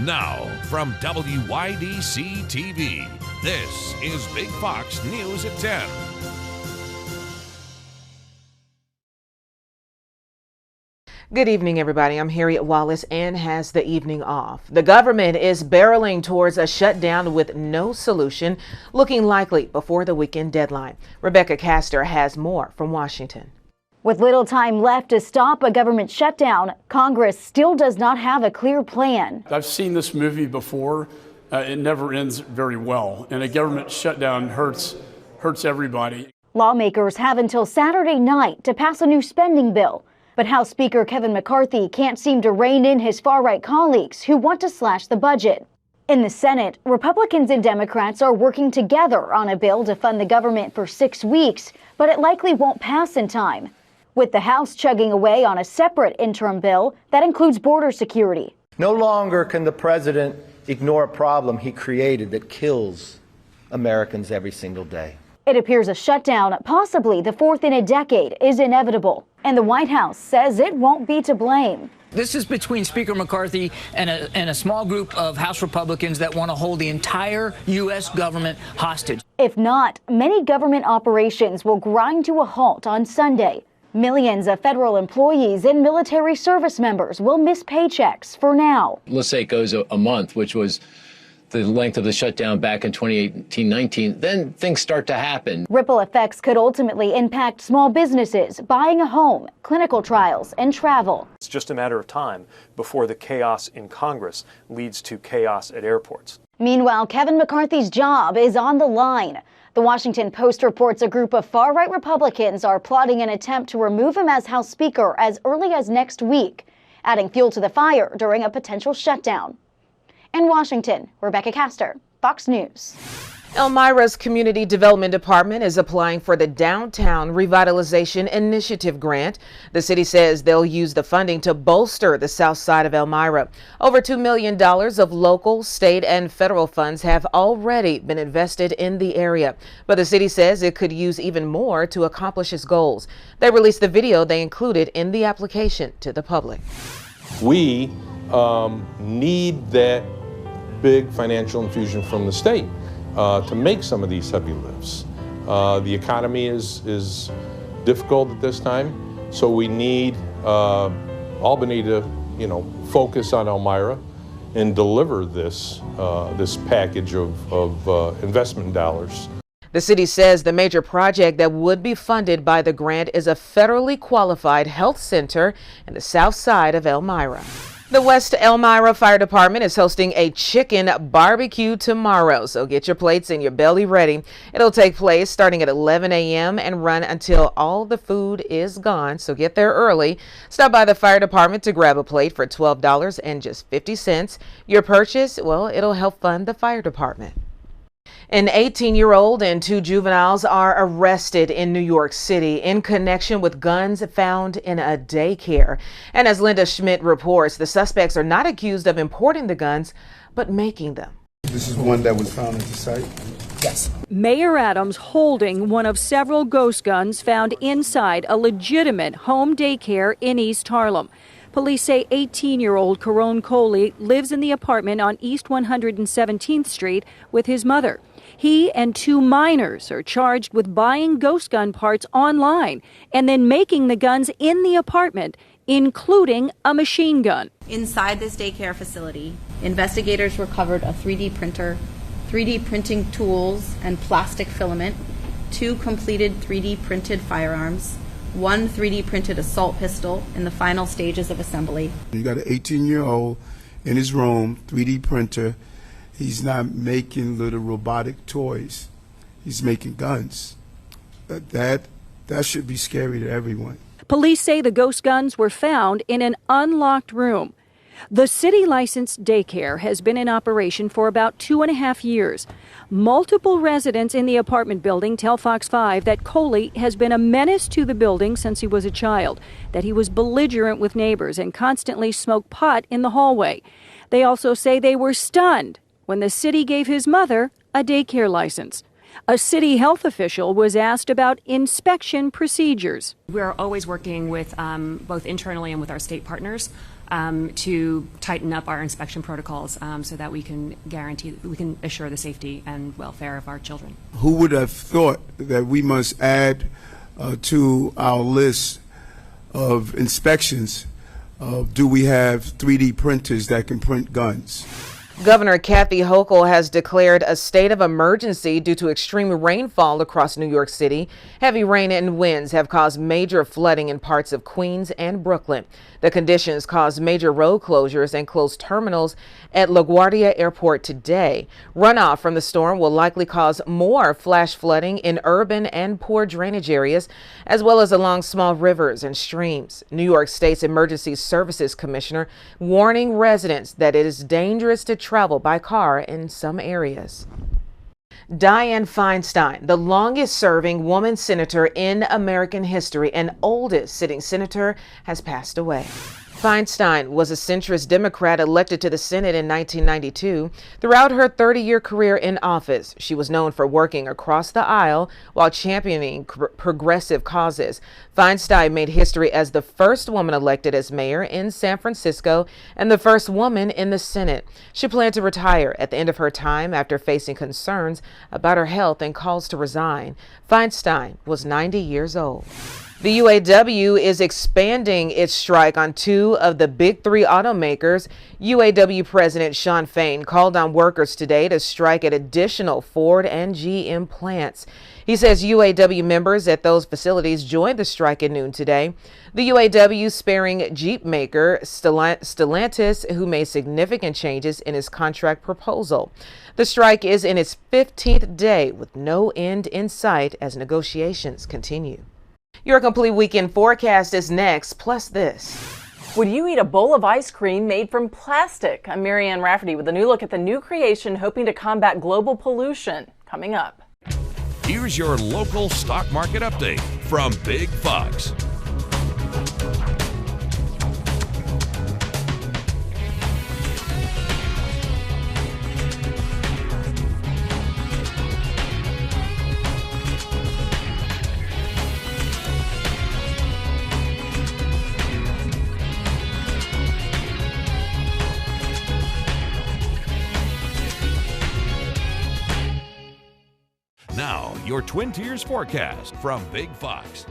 Now, from WYDC TV, this is Big Fox News at 10. Good evening, everybody. I'm Harriet Wallace. Ann has the evening off. The government is barreling towards a shutdown with no solution, looking likely before the weekend deadline. Rebecca Castor has more from Washington. With little time left to stop a government shutdown, Congress still does not have a clear plan. I've seen this movie before. It never ends very well, and a government shutdown hurts everybody. Lawmakers have until Saturday night to pass a new spending bill, but House Speaker Kevin McCarthy can't seem to rein in his far-right colleagues who want to slash the budget. In the Senate, Republicans and Democrats are working together on a bill to fund the government for 6 weeks, but it likely won't pass in time, with the House chugging away on a separate interim bill that includes border security. No longer can the president ignore a problem he created that kills Americans every single day. It appears a shutdown, possibly the fourth in a decade, is inevitable, and the White House says it won't be to blame. This is between Speaker McCarthy and a small group of House Republicans that want to hold the entire U.S. government hostage. If not, many government operations will grind to a halt on Sunday. Millions of federal employees and military service members will miss paychecks for now. Let's say it goes a month, which was the length of the shutdown back in 2018-19, then things start to happen. Ripple effects could ultimately impact small businesses, buying a home, clinical trials, and travel. It's just a matter of time before the chaos in Congress leads to chaos at airports. Meanwhile, Kevin McCarthy's job is on the line. The Washington Post reports a group of far-right Republicans are plotting an attempt to remove him as House Speaker as early as next week, adding fuel to the fire during a potential shutdown. In Washington, Rebecca Castor, Fox News. Elmira's Community Development Department is applying for the Downtown Revitalization Initiative grant. The city says they'll use the funding to bolster the south side of Elmira. Over $2 million of local, state, and federal funds have already been invested in the area, but the city says it could use even more to accomplish its goals. They released the video they included in the application to the public. We need that big financial infusion from the state to make some of these heavy lifts. The economy is difficult at this time, so we need Albany to, focus on Elmira and deliver this package of investment dollars. The city says the major project that would be funded by the grant is a federally qualified health center in the south side of Elmira. The West Elmira Fire Department is hosting a chicken barbecue tomorrow, so get your plates and your belly ready. It'll take place starting at 11 a.m. and run until all the food is gone, so get there early. Stop by the fire department to grab a plate for $12 and just 50 cents. Your purchase, well, it'll help fund the fire department. An 18-year-old and 2 juveniles are arrested in New York City in connection with guns found in a daycare. And as Linda Schmidt reports, the suspects are not accused of importing the guns, but making them. This is one that was found at the site? Yes. Mayor Adams holding one of several ghost guns found inside a legitimate home daycare in East Harlem. Police say 18-year-old Caron Coley lives in the apartment on East 117th Street with his mother. He and 2 minors are charged with buying ghost gun parts online and then making the guns in the apartment, including a machine gun. Inside this daycare facility, investigators recovered a 3D printer, 3D printing tools and plastic filament, 2 completed 3D printed firearms, 1 3D printed assault pistol in the final stages of assembly. You got an 18-year-old in his room, 3D printer. He's not making little robotic toys. He's making guns. That should be scary to everyone. Police say the ghost guns were found in an unlocked room. The city-licensed daycare has been in operation for about 2.5 years. Multiple residents in the apartment building tell Fox 5 that Coley has been a menace to the building since he was a child, that he was belligerent with neighbors and constantly smoked pot in the hallway. They also say they were stunned when the city gave his mother a daycare license. A city health official was asked about inspection procedures. We're always working with both internally and with our state partners to tighten up our inspection protocols so that we can assure the safety and welfare of our children. Who would have thought that we must add to our list of inspections? Do we have 3D printers that can print guns? Governor Kathy Hochul has declared a state of emergency due to extreme rainfall across New York City. Heavy rain and winds have caused major flooding in parts of Queens and Brooklyn. The conditions caused major road closures and closed terminals at LaGuardia Airport today. Runoff from the storm will likely cause more flash flooding in urban and poor drainage areas, as well as along small rivers and streams. New York State's Emergency Services Commissioner warning residents that it is dangerous to travel by car in some areas. Dianne Feinstein, the longest-serving woman senator in American history and oldest sitting senator, has passed away. Feinstein was a centrist Democrat elected to the Senate in 1992. Throughout her 30-year career in office, she was known for working across the aisle while championing progressive causes. Feinstein made history as the first woman elected as mayor in San Francisco and the first woman in the Senate. She planned to retire at the end of her time after facing concerns about her health and calls to resign. Feinstein was 90 years old. The UAW is expanding its strike on two of the big three automakers. UAW President Shawn Fain called on workers today to strike at additional Ford and GM plants. He says UAW members at those facilities joined the strike at noon today. The UAW sparing Jeep maker Stellantis, who made significant changes in his contract proposal. The strike is in its 15th day with no end in sight as negotiations continue. Your complete weekend forecast is next, plus this. Would you eat a bowl of ice cream made from plastic? I'm Marianne Rafferty with a new look at the new creation hoping to combat global pollution. Coming up. Here's your local stock market update from Big Fox. Now, your Twin Tiers forecast from Big Fox.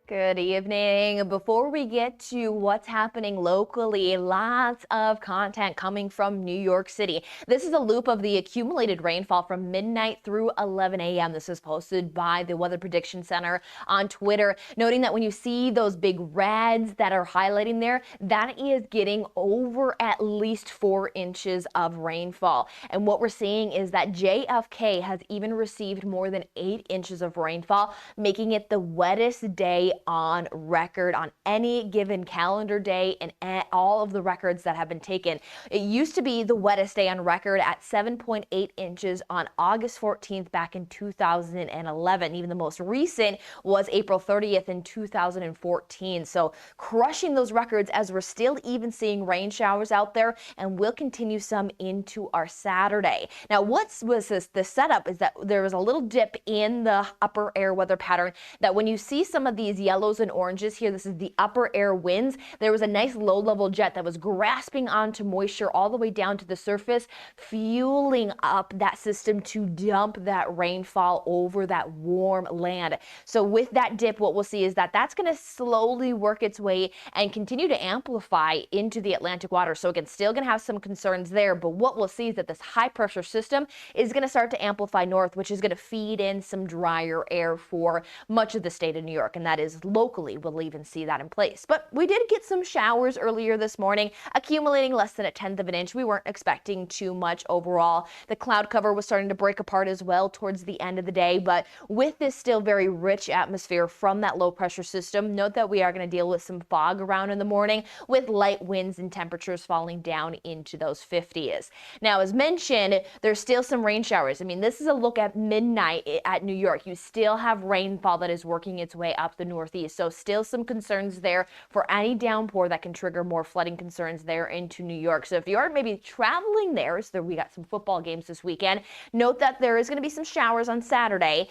Good evening. Before we get to what's happening locally, lots of content coming from New York City. This is a loop of the accumulated rainfall from midnight through 11 a.m. This is posted by the Weather Prediction Center on Twitter, noting that when you see those big reds that are highlighting there, that is getting over at least 4 inches of rainfall. And what we're seeing is that JFK has even received more than 8 inches of rainfall, making it the wettest day on record on any given calendar day and all of the records that have been taken. It used to be the wettest day on record at 7.8 inches on August 14th back in 2011. Even the most recent was April 30th in 2014. So crushing those records as we're still even seeing rain showers out there, and we'll continue some into our Saturday. Now, the setup is that there was a little dip in the upper air weather pattern that when you see some of these yellows and oranges here, this is the upper air winds. There was a nice low level jet that was grasping onto moisture all the way down to the surface, fueling up that system to dump that rainfall over that warm land. So with that dip, what we'll see is that that's going to slowly work its way and continue to amplify into the Atlantic water. So again, still going to have some concerns there, but what we'll see is that this high pressure system is going to start to amplify north, which is going to feed in some drier air for much of the state of New York, and that is locally we'll even see that in place. But we did get some showers earlier this morning, accumulating less than 1/10 of an inch. We weren't expecting too much overall. The cloud cover was starting to break apart as well towards the end of the day, but with this still very rich atmosphere from that low pressure system, note that we are going to deal with some fog around in the morning with light winds and temperatures falling down into those 50s. Now, as mentioned, there's still some rain showers. I mean, this is a look at midnight at New York. You still have rainfall that is working its way up the north northeast. So still some concerns there for any downpour that can trigger more flooding concerns there into New York. So if you are maybe traveling there, so we got some football games this weekend, note that there is going to be some showers on Saturday,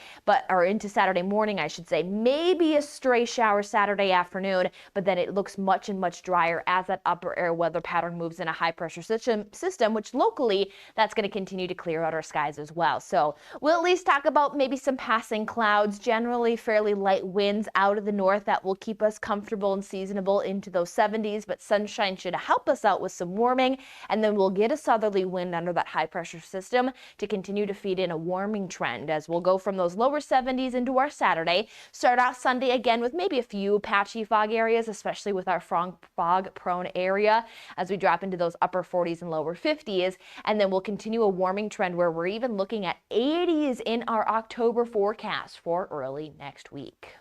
or into Saturday morning, I should say. Maybe a stray shower Saturday afternoon, but then it looks much drier as that upper air weather pattern moves in a high pressure system, which locally that's going to continue to clear out our skies as well. So we'll at least talk about maybe some passing clouds, generally fairly light winds out of the north that will keep us comfortable and seasonable into those 70s, but sunshine should help us out with some warming, and then we'll get a southerly wind under that high pressure system to continue to feed in a warming trend as we'll go from those lower 70s into our Saturday. Start out Sunday again with maybe a few patchy fog areas, especially with our fog prone area as we drop into those upper 40s and lower 50s, and then we'll continue a warming trend where we're even looking at 80s in our October forecast for early next week.